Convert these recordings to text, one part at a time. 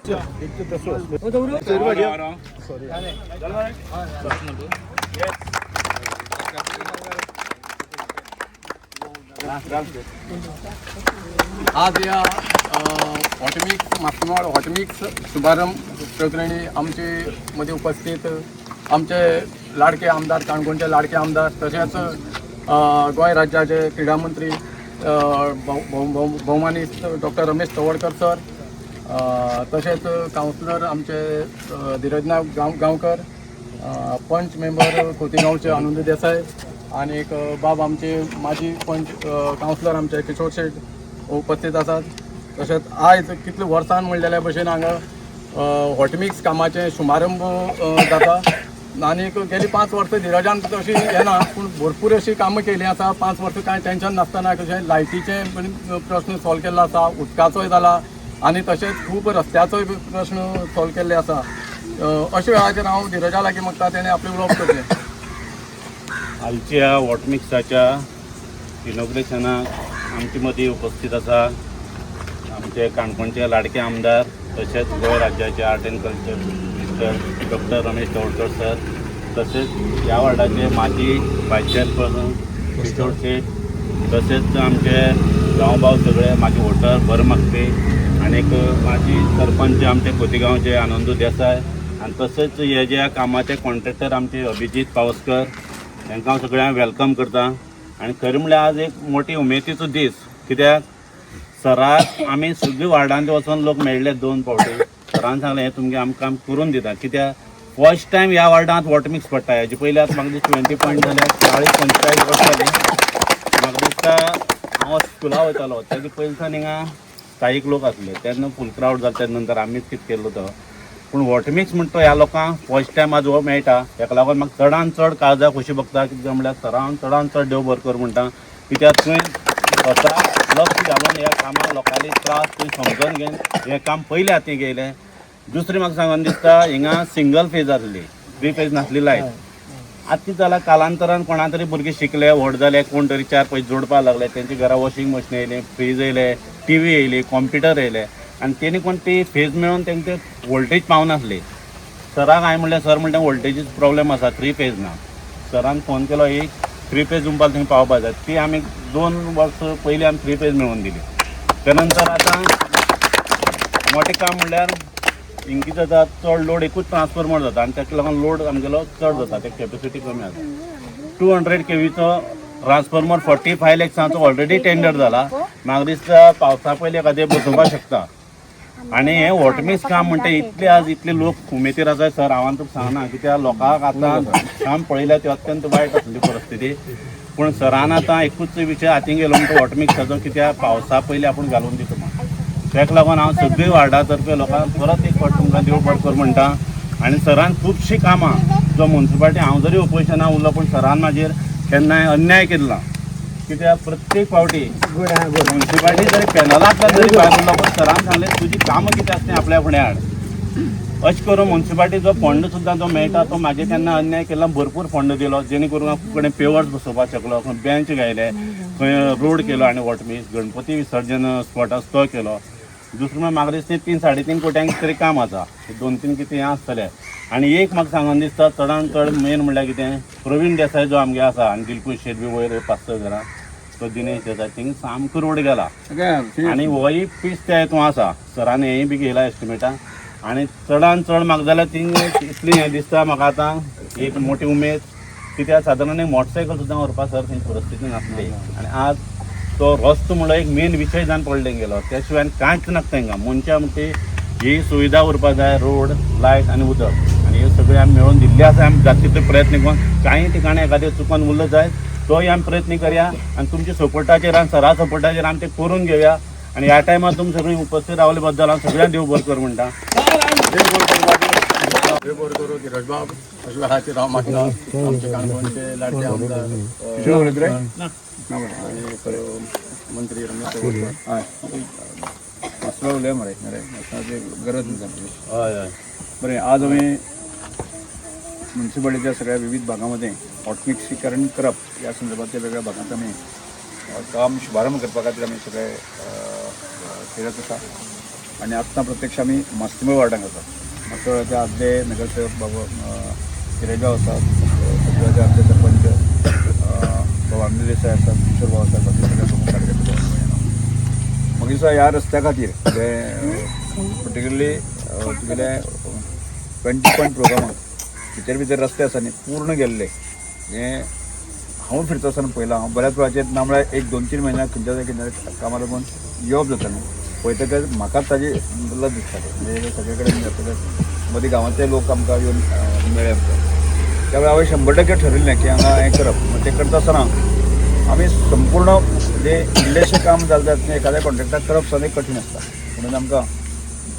आज या hot mix मासनवाड hot mix शुभारंभ प्रकरणी आमचे मध्ये उपस्थित आमचे लाडके आमदार काणकोणचे लाडके आमदार तसेच गोंय राज्याचे क्रीडा मंत्री भौमानिस्त डॉक्टर रमेश तवडकर सर तसेच काउन्सिलर आमचे धीरजनाथ गांवकर पंच मेंबर खोतीगांवचे आनंद देसाई आणि एक बाब आमचे माजी पंच काउन्सिलर आमचे किशोर शेठ उपस्थित असतात. तसेच आज कितले वर्सान म्हणलेल्या भशेन हांगा हॉटमिक्स कामाचे शुभारंभ जाता आनी गेली 5 वर्सां धीरजान तशी येना पूण भरपूर अशी कामां केली आसा. 5 वर्सां कांय टेन्शन नासतना कशें लायटीचे प्रश्न सॉल्व केल्लो आसा, उदकाचोय जाला आनी तशेंच खूब रस्त्याचोय प्रश्न सॉल्व केल्ले आसा. अशा वेळाचेर हांव धीरजा लागीं मागता तेणें आपलें उलोवप करचें. आजच्या वॉटमिक्साच्या इनॉग्रेशनाक आमचे मदीं उपस्थित आसा आमचे काणकोणचे लाडके आमदार तसेच गोंय राज्याचे art end culture minister doctor Ramesh Tawadkar sir तसेच ह्या वार्डाचे माजी व्हायस चेअरपर्सन किशोर शेठ तसेच आमचे गांवभाव सगळे माजी वोटर बरे मागपी आनी माजी सरपंच आमचे खोतीगांवचे आनंद देसाय आनी तसेच हे जे कामाचे कॉन्ट्रॅक्टर आमचे अभिजीत पावसकर तांकां हांव सगळ्यांक वेलकम करता. आनी खरें म्हणल्यार आज एक मोठी उमेदीचो दीस कित्याक सराक आमी सगळीं वार्डांत वचून लोक मेळ्ळे 2 फावटी. सरान सांगलें हें तुमगे आमकां करून दिता कित्याक फर्स्ट टायम ह्या वार्डांत वॉटमिक्स पडटा. हेजे पयलीं आतां म्हाका दिसता 20 पॉयंट जाल्यार 40-45 वर्सां जालीं. म्हाका दिसता हांव स्कुला वयतालो तेजे पयलींसान हिंगा काही लोक आसले तेन्ना फूल क्रावड जाता तेन्ना नंतर आमीच कितें केल्लो तो पूण वॉटमिक्स म्हणटा तो ह्या लोकांक फर्स्ट टायम आज हो मेळटा. हेका लागून म्हाका चडान चड काळजा खोशी भोगता कित्याक म्हणल्यार सरान चडान चड देव बरें कर म्हणटा कित्याक तुवें स्वता लक्ष घालून ह्या कामाक लोकांनी त्रास तुवें समजून घेवन हें काम पयले हाती गेलें. दुसरी म्हाका सांगून दिसता हिंगा सिंगल फेज आसली 3 फेज नासली लायट. आतां कितें जालां कालांतरान कोणा तरी भुरगे शिकले व्हड जाले कोण तरी 4 पयस जोडपाक लागले तेंच्या घरा वॉशिंग मशीन येयली फ्रीज येयले TV येयली कॉम्प्युटर येयले आनी तेणी कोण ती फेज मेळोन तेंचे वोल्टेज पावनासली. सराक हांवें म्हणलें सर म्हणटा वोल्टेजीच प्रॉब्लेम आसा 3 फेज ना. सरान फोन केलो एक 3 फेज जुंपाल थंय पावपाक जाय ती आमी 2 वर्सां पयलीं आमी 3 फेज मेळोवन दिली. त्या नंतर आतां मोटें काम म्हणल्यार हिंग कितें जाता चड लोड एकूच ट्रान्सफॉर्मर जाता आनी ताका लागून लोड आमगेलो चड जाता ते कॅपेसिटी कमी आसा. 200 kVचो ट्रान्सफॉर्मर 45 लॅक्सांचो ऑलरेडी टेंडर जाला. म्हाका दिसता पावसा पयलीं एखादें बसोवपाक शकता. आनी हें वॉटमिक्स काम म्हणटा इतले आज इतले लोक उमेदीर आसा सर हांव तुका सांगना कित्याक लोकांक आतां काम पळयल्यार ती अत्यंत वायट आसली परिस्थिती पूण सरान आतां एकूच विशय हाती गेलो म्हणटा वॉटमिक्साचो कित्याक पावसा पयलीं आपूण घालून दिता म्हणून ताका लागून हांव सगळीं वार्डा तर्फे लोकांक परत एक फावट तुमकां देव बरें कर म्हणटा. आनी सरान खुबशीं कामां जो म्युन्सिपाल्टी हांव जरी ओपोजिशनाक उरलो पूण सरान म्हाजेर केन्नाय अन्याय केलो ना कित्याक प्रत्येक फावटी म्युन्सिपाल्टी जरी पॅनलांतल्यान जरी भायर उरलो पूण सरान सांगलें तुजी कामां कितें आसा तें आपल्या फुडें हाड. अशें करून म्युन्सिपाल्टीचो फंड सुद्दां जो मेळटा तो म्हाजे केन्ना अन्याय केला भरपूर फंड दिलो जेणे करून कडेन पेवर्स बसोवपाक शकलो खंय बेंच गायले खंय रोड केलो आनी वॉटमिक्स गणपती विसर्जन स्पॉट आसा तो केलो. दुसरें म्हळ्यार म्हाका दिसता 3-3.5 कोट्यांक तरी काम आसा 2-3 कितें हें आसतलें. आनी एक म्हाका सांगून दिसता चडान चड मेन म्हणल्यार कितें प्रवीण देसाय जो आमगे आसा आनी दिलकूश शेट बी वयर 5-6 घरां तो दिनेश देसाय थिंग सामको रोड गेला आनी होय पीस त्या हितून आसा. सरान हेंय बी घेयला एस्टिमेटां आनी चडान चड म्हाका जाल्यार थिंग इतली हें दिसता म्हाका आतां एक मोठी उमेद कित्याक सादारण एक मोटरसायकल सुद्दां व्हरपाक सर थंय परिस्थिती नासली आनी आज तो रस्तो म्हणलो एक मेन विशय जावन पडले गेलो. त्या शिवाय कांयच नाका तांकां मनशां म्हणटी ही सुविधा उरपाक जाय रोड लायट आनी उदक आनी हे सगळे आमी मेळोवन दिल्ले आसा. आमी जाता तितले प्रयत्न करून कांय ठिकाणी एखादें चुकून उरलो जायत तोय आमी प्रयत्न करया आनी तुमच्या सपोर्टाचेर आनी सरा सपोर्टाचेर आमी ते करून घेवया. आनी ह्या टायमार तुमी सगळीं उपस्थित रावले बद्दल हांव सगळ्यांक देव बरें कर म्हणटा. देव बरें करूं धीरज बाब अशे वेळाचेर हांव मागता आमचे काणकोणचे लाडके आमदार मंत्री रमेश तवडकर हय उलय मरे गरज ना. हय हय बरें आज आमी म्युन्सिपालिटीच्या सगळ्या विविध भागांमध्ये हॉटमिक्सीकरण करप या संदर्भातल्या वेगळ्या भागांत आमी काम शुभारंभ करपा खातीर आमी सगळे फिरत आसा. आणि आत्ता प्रत्यक्ष आम्ही मास्तिमळ वार्डाक आसा. मास्तिमळाचे आदले नगरसेवक बाबा गिरेगाव आसात, सगळ्याचे आदले सरपंच बाबा आमले देसाय आसात, किशोर भाऊ आसात, बाकी सगळ्या प्रमुख कार्यकर्ते. मागीर दिसा ह्या रस्त्या खातीर पर्टिक्युलरली तुगेले 20 पॉयंट प्रोग्रामाक भितर रस्ते आसा न्ही पूर्ण गेल्ले. हे हांव फिरता आसतना पळयलां. हांव बऱ्याच वेळाचेर ना म्हळ्यार 1-2-3 म्हयन्या खंयच्या कामां लागून येवप जाता न्ही पळयतकच म्हाकाच ताजी लज दिसताली. म्हणजे सगळे कडेन जातकच मदीं गांवांतले लोक आमकां येवन मेळ्ळे आमकां. त्या वेळी हांवें 100% ठरयिल्लें की हांगा हें करप. ते करता आसतना आमी संपूर्ण म्हणजे इल्लेशें काम जालें जायत एखाद्या कॉन्ट्रॅक्टाक करप सुद्दां कठीण आसता. म्हणून आमकां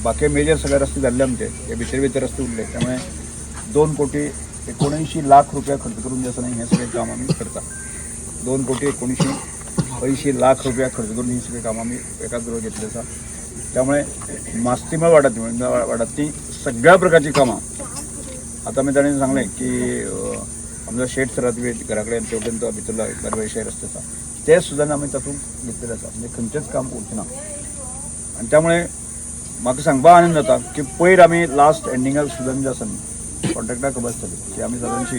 बाकी मेजर सगळे रस्ते जाल्ले आमचे हे भितर रस्ते उरले. त्यामुळे 2,79,00,000 रुपया खर्च करून जे आसा न्ही हें सगळें काम आमी करता. 2,79,80,00,000 रुपया खर्च करून ही सगळीं कामां आमी एकाच बरोबर घेतली आसा. त्यामुळे मास्तिमळ वाडांतली सगळ्या प्रकारची कामां आतां आमी ताणें सांगलें की आमचो शेट सरात घरा कडेन तेवटेन तो भितरलो बरेशे रस्ते आसा ते सुद्दां आमी तातूंत घेतलेले आसा. म्हणजे खंयचेंच काम उरचें ना. आनी त्यामुळे म्हाका सांगपा आनंद जाता की पयर आमी लास्ट एंडिंगाक सुद्दां जे आसा न्ही कॉन्ट्रॅक्टाक खबर आसतली की आमी सादारणशी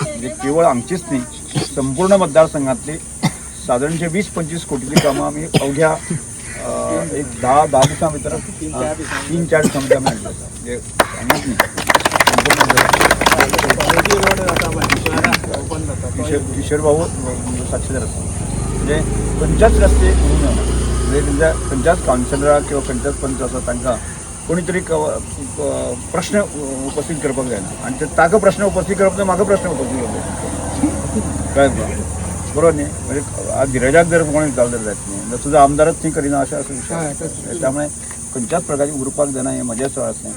म्हणजे केवळ हांगचीच न्ही संपूर्ण मतदारसंघातली सादारणशे 20-25 कोटीची कामां आमी अवघ्या एक 10 दिसां भितर 3-4 दिसां भितर आमी हाडली आसा. म्हणजे हांगाच न्ही किशोर भाऊ साक्षीदार आसा. म्हणजे खंयच्याच रस्ते उरूंक जायना. म्हणजे खंयच्याच कावन्सिलराक किंवा खंयच्याच पंच आसा तांकां कोणी तरी प्रश्न उपस्थित करपाक जायना. आनी ताका प्रश्न उपस्थित करप ना म्हाका प्रश्न उपस्थित करप कळ्ळें बरोबर न्ही. म्हणजे आज गिरेजाक जर कोणी जाल जायत न्ही तुजो आमदारच थंय करिना अशें विशय. त्यामुळे खंयच्याच प्रकारची उरपाक जायना. हें म्हजें सवाल आसलें.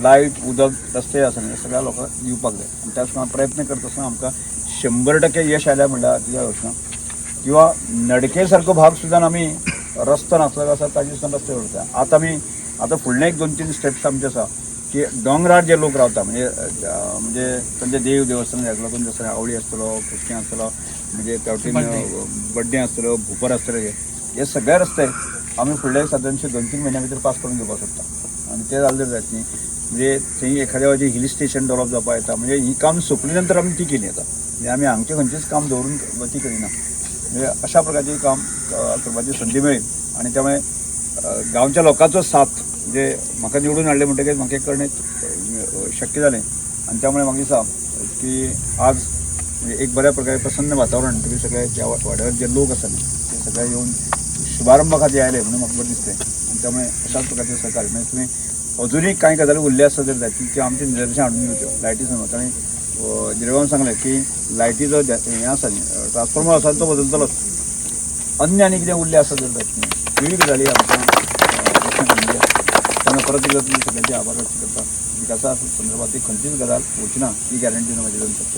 लायट उदक रस्ते आसा न्ही सगळ्या लोकांक दिवपाक जाय. आनी त्याच प्रमाणे प्रयत्न करता आसतना आमकां 100% यश आयल्या म्हणल्यार तुज्या योजना किंवा नडके सारको भाग सुद्दां आमी रस्तो नासलो आसा ताजे सुद्दां रस्ते उरता. आतां फुडले 1-2-3 स्टेप्स आमचे आसा की दोंगरार जे लोक रावता म्हणजे तांचे देव देवस्थान हाका लागून जसं आवळी आसतलो कृष्ण आसतलो म्हणजे तेवटेन बड्डे आसतलो भुपर आसतले हे सगळे रस्ते आमी फुडले सादारणशे 2-3 म्हयन्या भितर पास करून घेवपाक सोदता. आनी ते जालें जायत न्ही. म्हणजे थंय एखाद्या वेळाचेर हिल स्टेशन डेवलप जावपाक येता. म्हणजे ही काम सोंपली नंतर आमी ती केली आतां. म्हणजे आमी हांगचें खंयचेंच काम दवरून ती करिना. म्हणजे अशा प्रकारची काम करपाची संदी मेळ्ळी. आनी त्यामुळे गांवच्या लोकांचो साथ म्हणजे म्हाका निवडून हाडले म्हणटकीर म्हाका करणे शक्य जालें. आनी त्यामुळे म्हाका दिसता की आज म्हणजे एक बऱ्या प्रकारे प्रसन्न वातावरण तुम्ही सगळे त्या वाड्यावर जे लोक आसा ते सगळे येवन शुभारंभा खातीर आयले म्हणून म्हाका बरें दिसलें. आनी त्यामुळे अशाच प्रकारचे सहकार्य म्हणजे तुमी अजूनय कांय गजाली उरले आसा जर जाय ते आमचे निदर्शन हाडून दिवच्यो. लायटी संदर्भात आनी गिरेगांवान सांगलें की लायटीचो हें आसा न्ही ट्रान्सफॉर्मर आसा तो बदलतलोच. अन्य आनी कितें उरलें आसा जर जाय ह्योय गजाली आमकां त्यामुळे परत एकदा तुमी सगळ्यांचे आभार व्यक्त करता. विकासा संदर्भात खंयचीच गजाल उरची ना ही गॅरंटी म्हाजी दोन शकता.